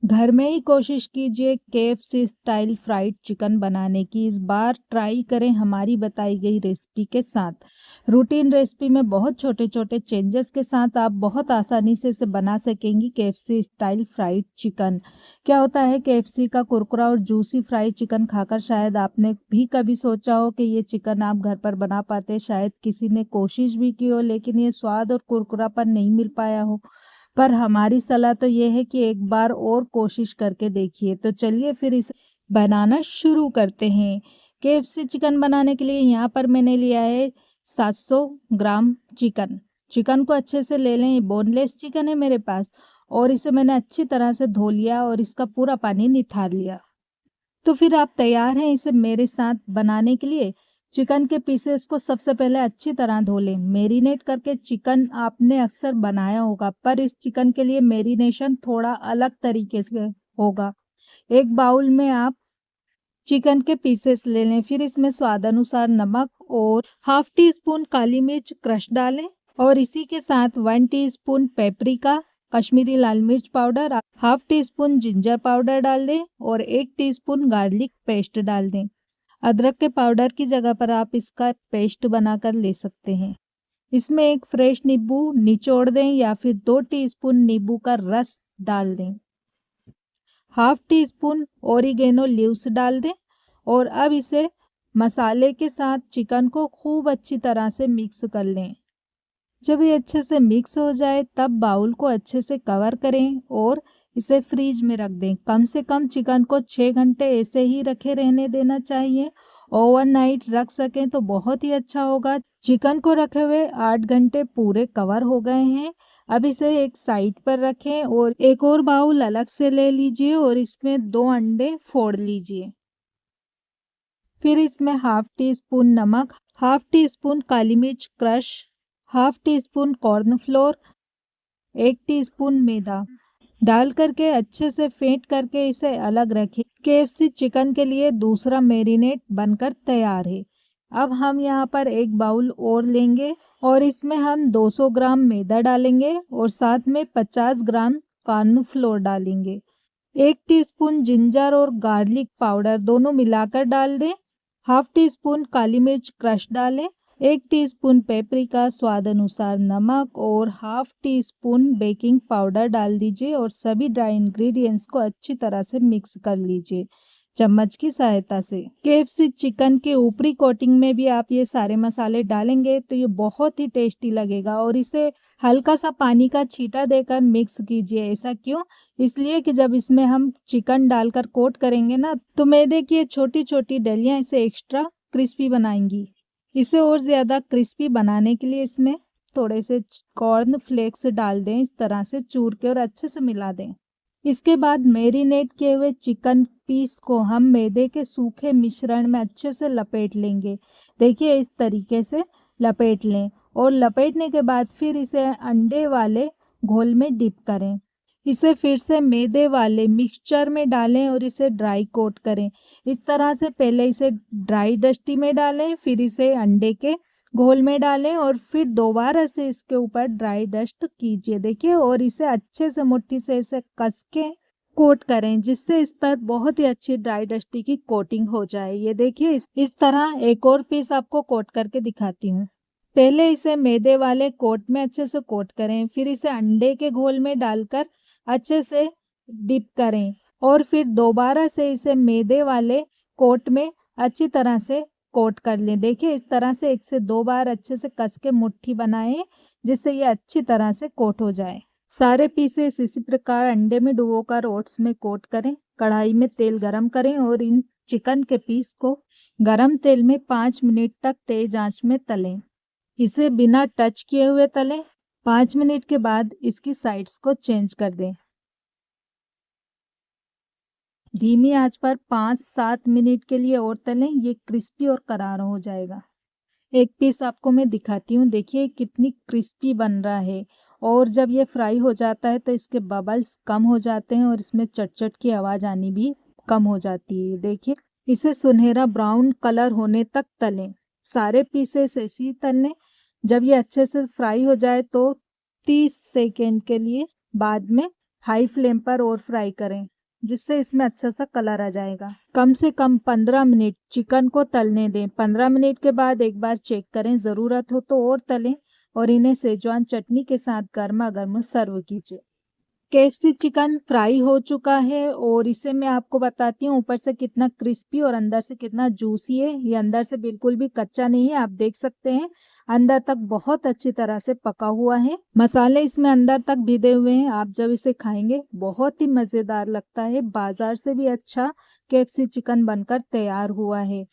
घर में ही कोशिश कीजिए केएफसी स्टाइल फ्राइड चिकन बनाने की। इस बार ट्राई करें हमारी बताई गई रेसिपी के साथ। रूटीन रेसिपी में बहुत छोटे छोटे चेंजेस के साथ आप बहुत आसानी से इसे बना सकेंगी केएफसी स्टाइल फ्राइड चिकन। क्या होता है, केएफसी का कुरकुरा और जूसी फ्राइड चिकन खाकर शायद आपने भी कभी सोचा हो कि ये चिकन आप घर पर बना पाते। शायद किसी ने कोशिश भी की हो लेकिन ये स्वाद और कुरकुरापन नहीं मिल पाया हो। पर हमारी सलाह तो ये है कि एक बार और कोशिश करके देखिए। तो चलिए फिर इसे बनाना शुरू करते हैं। केएफसी चिकन बनाने के लिए यहाँ पर मैंने लिया है 700 ग्राम चिकन। चिकन को अच्छे से ले लें, बोनलेस चिकन है मेरे पास। और इसे मैंने अच्छी तरह से धो लिया और इसका पूरा पानी निथार लिया। तो फिर आप तैयार हैं इसे मेरे साथ बनाने के लिए। चिकन के पीसेस को सबसे पहले अच्छी तरह धो लें। मैरिनेट करके चिकन आपने अक्सर बनाया होगा, पर इस चिकन के लिए मैरिनेशन थोड़ा अलग तरीके से होगा। एक बाउल में आप चिकन के पीसेस ले लें, फिर इसमें स्वाद अनुसार नमक और हाफ टी स्पून काली मिर्च क्रश डालें और इसी के साथ 1 टीस्पून पेपरिका कश्मीरी लाल मिर्च powder, half tea spoon ginger powder डाल दें और 1 टीस्पून गार्लिक पेस्ट डाल दें। अदरक के पाउडर की जगह पर आप इसका पेस्ट बनाकर ले सकते हैं। इसमें एक फ्रेश नींबू निचोड़ दें या फिर 2 टीस्पून नींबू का रस डाल दें। Half tea spoon oregano leaves डाल दें और अब इसे मसाले के साथ चिकन को खूब अच्छी तरह से मिक्स कर लें। जब ये अच्छे से मिक्स हो जाए तब बाउल को अच्छे से कवर करें और इसे फ्रीज में रख दें। कम से कम चिकन को 6 घंटे ऐसे ही रखे रहने देना चाहिए। ओवरनाइट रख सकें तो बहुत ही अच्छा होगा। चिकन को रखे हुए 8 घंटे पूरे कवर हो गए हैं। अब इसे एक साइड पर रखें और एक और बाउल अलग से ले लीजिए और इसमें 2 अंडे फोड़ लीजिए। फिर इसमें हाफ टी स्पून नमक, हाफ टी स्पून काली मिर्च crush, half teaspoon cornflour, 1 teaspoon मैदा डाल करके अच्छे से फेंट करके इसे अलग रखें। केएफसी चिकन के लिए दूसरा मैरिनेट बनकर तैयार है। अब हम यहाँ पर एक बाउल और लेंगे और इसमें हम 200 ग्राम मैदा डालेंगे और साथ में 50 ग्राम कॉर्नफ्लोर डालेंगे। 1 टीस्पून जिंजर और गार्लिक पाउडर दोनों मिलाकर डाल दें। हाफ टी स्पून काली मिर्च क्रश डालें, 1 टीस्पून पेपरिका, स्वाद अनुसार नमक और half tea spoon baking powder डाल दीजिए और सभी ड्राई इंग्रेडिएंट्स को अच्छी तरह से मिक्स कर लीजिए चम्मच की सहायता से। केएफसी चिकन के ऊपरी कोटिंग में भी आप ये सारे मसाले डालेंगे तो ये बहुत ही टेस्टी लगेगा और इसे हल्का सा पानी का छींटा देकर मिक्स कीजिए। ऐसा क्यों? इसलिए कि जब इसमें हम चिकन डालकर कोट करेंगे ना तो मैदे की छोटी छोटी डलियां इसे एक्स्ट्रा क्रिस्पी बनाएंगी। इसे और ज़्यादा क्रिस्पी बनाने के लिए इसमें थोड़े से कॉर्न फ्लेक्स डाल दें, इस तरह से चूर के और अच्छे से मिला दें। इसके बाद मैरिनेट किए हुए चिकन पीस को हम मैदे के सूखे मिश्रण में अच्छे से लपेट लेंगे। देखिए इस तरीके से लपेट लें और लपेटने के बाद फिर इसे अंडे वाले घोल में डिप करें। इसे फिर से मैदे वाले मिक्सचर में डालें और इसे ड्राई कोट करें। इस तरह से पहले इसे ड्राई डस्टी में डालें, फिर इसे अंडे के घोल में डालें और फिर दोबारा से इसके ऊपर ड्राई डस्ट कीजिए। देखिए और इसे अच्छे से मुट्ठी से इसे कस के कोट करें जिससे इस पर बहुत ही अच्छी ड्राई डस्टी की कोटिंग हो जाए। ये देखिए इस तरह एक और पीस आपको कोट करके दिखाती हूँ। पहले इसे मैदे वाले कोट में अच्छे से कोट करें, फिर इसे अंडे के घोल में डालकर अच्छे से डिप करें और फिर दोबारा से इसे मैदे वाले कोट में अच्छी तरह से कोट कर लें। देखिए इस तरह से 1 से 2 बार अच्छे से कस के मुट्ठी बनाएं जिससे ये अच्छी तरह से कोट हो जाए। सारे पीसेस इसी प्रकार अंडे में डुबोकर ओट्स में कोट करें। कढ़ाई में तेल गरम करें और इन चिकन के पीस को गरम तेल में 5 मिनट तक तेज आंच में तलें। इसे बिना टच किए हुए तलें। 5 मिनट के बाद इसकी साइड्स को चेंज कर दें। धीमी आंच पर 5-7 मिनट के लिए और तलें, ये क्रिस्पी और करारा हो जाएगा। एक पीस आपको मैं दिखाती हूँ, देखिए कितनी क्रिस्पी बन रहा है और जब ये फ्राई हो जाता है तो इसके बबल्स कम हो जाते हैं और इसमें चट-चट की आवाज़ आनी भी कम हो जाती है। देखिए इसे सुनहरा ब्राउन कलर होने तक तलें। सारे पीसेस ऐसे ही तलें। जब ये अच्छे से फ्राई हो जाए तो 30 सेकेंड के लिए बाद में हाई फ्लेम पर और फ्राई करें। जिससे इसमें अच्छा सा कलर आ जाएगा। कम से कम 15 मिनट चिकन को तलने दें। 15 मिनट के बाद एक बार चेक करें, ज़रूरत हो तो और तलें और इन्हें सेजवान चटनी के साथ गर्मा गर्म सर्व कीजिए। केएफसी चिकन फ्राई हो चुका है और इसे मैं आपको बताती हूँ ऊपर से कितना क्रिस्पी और अंदर से कितना जूसी है। ये अंदर से बिल्कुल भी कच्चा नहीं है, आप देख सकते हैं अंदर तक बहुत अच्छी तरह से पका हुआ है। मसाले इसमें अंदर तक भिदे हुए हैं। आप जब इसे खाएंगे बहुत ही मज़ेदार लगता है। बाजार से भी अच्छा केएफसी चिकन बनकर तैयार हुआ है।